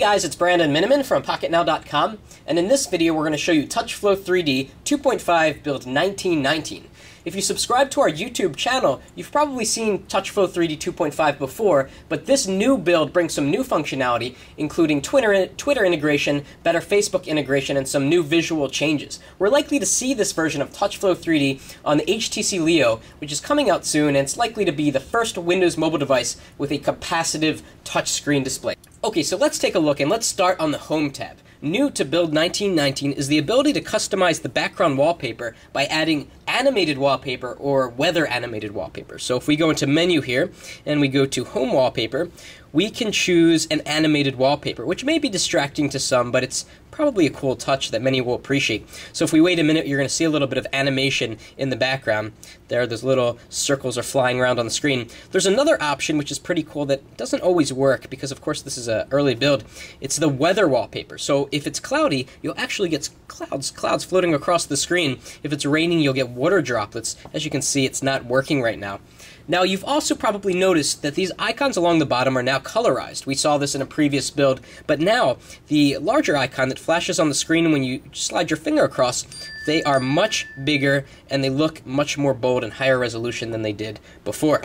guys, it's Brandon Miniman from PocketNow.com, and in this video we're going to show you TouchFlow 3D 2.5 build 1919. If you subscribe to our YouTube channel, you've probably seen TouchFlow 3D 2.5 before, but this new build brings some new functionality, including Twitter integration, better Facebook integration, and some new visual changes. We're likely to see this version of TouchFlow 3D on the HTC Leo, which is coming out soon, and it's likely to be the first Windows mobile device with a capacitive touchscreen display. Okay, so let's take a look, and let's start on the Home tab. New to Build 1919 is the ability to customize the background wallpaper by adding animated wallpaper or weather animated wallpaper. So if we go into Menu here, and we go to Home Wallpaper, we can choose an animated wallpaper, which may be distracting to some, but it's probably a cool touch that many will appreciate. So if we wait a minute, you're going to see a little bit of animation in the background. Those little circles are flying around on the screen. There's another option which is pretty cool that doesn't always work because, of course, this is an early build. It's the weather wallpaper. So if it's cloudy, you'll actually get clouds floating across the screen. If it's raining, you'll get water droplets. As you can see, it's not working right now. Now, you've also probably noticed that these icons along the bottom are now colorized. We saw this in a previous build, but now the larger icon that flashes on the screen when you slide your finger across, they are much bigger and they look much more bold and higher resolution than they did before.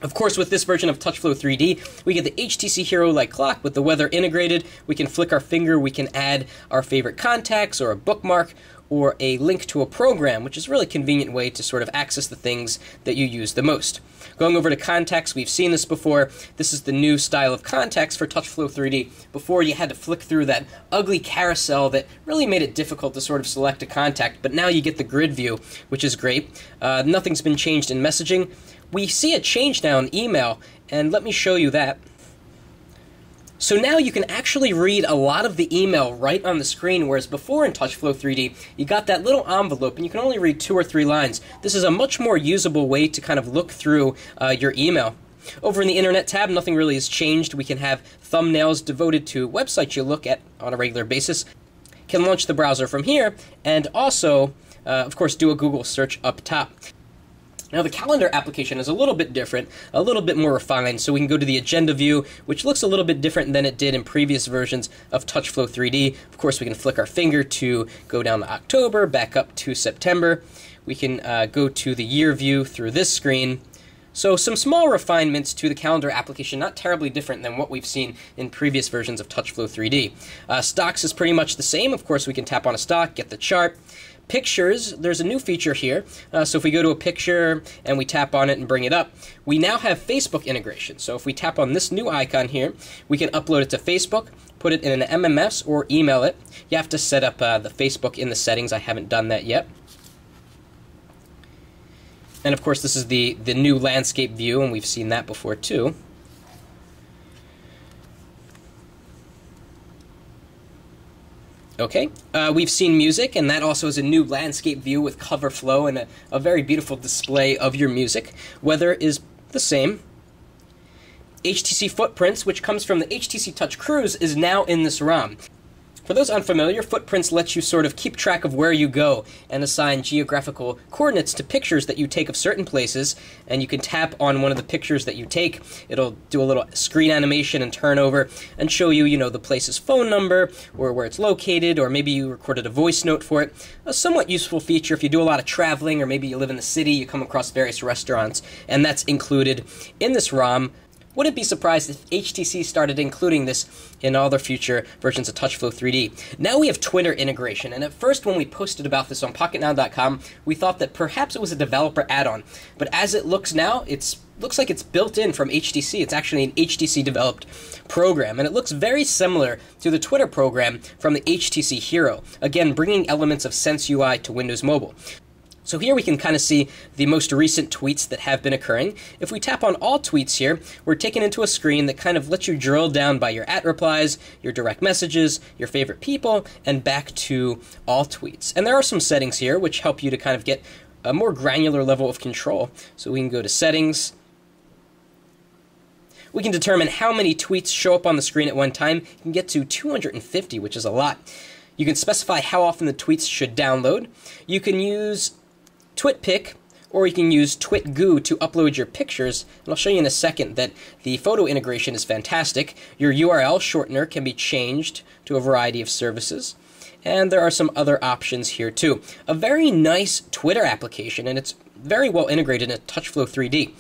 Of course, with this version of TouchFlow 3D, we get the HTC Hero like clock with the weather integrated. We can flick our finger, we can add our favorite contacts or a bookmark or a link to a program, which is a really convenient way to sort of access the things that you use the most. Going over to contacts, we've seen this before. This is the new style of contacts for TouchFlow 3D. Before, you had to flick through that ugly carousel that really made it difficult to sort of select a contact, but now you get the grid view, which is great. Nothing's been changed in messaging. We see a change now in email, and let me show you that. So now you can actually read a lot of the email right on the screen, whereas before in TouchFlow 3D, you got that little envelope and you can only read 2 or 3 lines. This is a much more usable way to kind of look through your email. Over in the Internet tab, nothing really has changed. We can have thumbnails devoted to websites you look at on a regular basis. Can launch the browser from here, and also, of course, do a Google search up top. Now the calendar application is a little bit different, a little bit more refined, so we can go to the agenda view, which looks a little bit different than it did in previous versions of TouchFlow 3D. Of course, we can flick our finger to go down to October, back up to September. We can go to the year view through this screen. So some small refinements to the calendar application, not terribly different than what we've seen in previous versions of TouchFlow 3D. Stocks is pretty much the same. Of course, we can tap on a stock, get the chart. Pictures, there's a new feature here. So if we go to a picture and we tap on it and bring it up, we now have Facebook integration. So if we tap on this new icon here, we can upload it to Facebook, put it in an MMS, or email it. You have to set up the Facebook in the settings. I haven't done that yet. And of course, this is the new landscape view, and we've seen that before too. Okay, we've seen music, and that also is a new landscape view with cover flow and a very beautiful display of your music. Weather is the same. HTC Footprints, which comes from the HTC Touch Cruise, is now in this ROM. For those unfamiliar, Footprints lets you sort of keep track of where you go and assign geographical coordinates to pictures that you take of certain places, and you can tap on one of the pictures that you take. It'll do a little screen animation and turn over and show you, the place's phone number or where it's located, or maybe you recorded a voice note for it. A somewhat useful feature if you do a lot of traveling, or maybe you live in the city, you come across various restaurants, and that's included in this ROM. Wouldn't be surprised if HTC started including this in all their future versions of TouchFlow 3D. Now we have Twitter integration, and at first when we posted about this on PocketNow.com, we thought that perhaps it was a developer add-on. But as it looks now, looks like it's built in from HTC. It's actually an HTC-developed program, and it looks very similar to the Twitter program from the HTC Hero, again, bringing elements of Sense UI to Windows Mobile. So here we can kind of see the most recent tweets that have been occurring. If we tap on all tweets here, we're taken into a screen that kind of lets you drill down by your @replies, your direct messages, your favorite people, and back to all tweets. And there are some settings here which help you to kind of get a more granular level of control. So we can go to settings. We can determine how many tweets show up on the screen at one time. You can get to 250, which is a lot. You can specify how often the tweets should download. You can use TwitPic or you can use TwitGoo to upload your pictures, and I'll show you in a second that the photo integration is fantastic. Your URL shortener can be changed to a variety of services, and there are some other options here too. A very nice Twitter application, and it's very well integrated in TouchFlow 3D.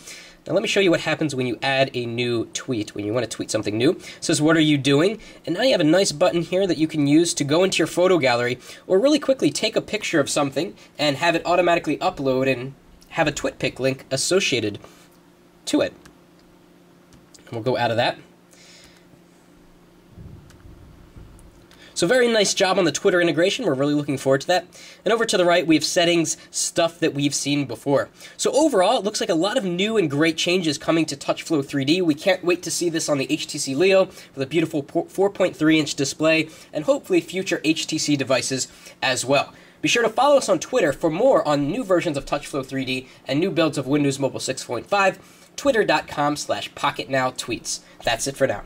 Now let me show you what happens when you add a new tweet, when you want to tweet something new. It says, what are you doing? And now you have a nice button here that you can use to go into your photo gallery or really quickly take a picture of something and have it automatically upload and have a TwitPic link associated to it. And we'll go out of that. So very nice job on the Twitter integration. We're really looking forward to that. And over to the right, we have settings, stuff that we've seen before. So overall, it looks like a lot of new and great changes coming to TouchFlow 3D. We can't wait to see this on the HTC Leo with a beautiful 4.3-inch display and hopefully future HTC devices as well. Be sure to follow us on Twitter for more on new versions of TouchFlow 3D and new builds of Windows Mobile 6.5, twitter.com/PocketNowTweets. That's it for now.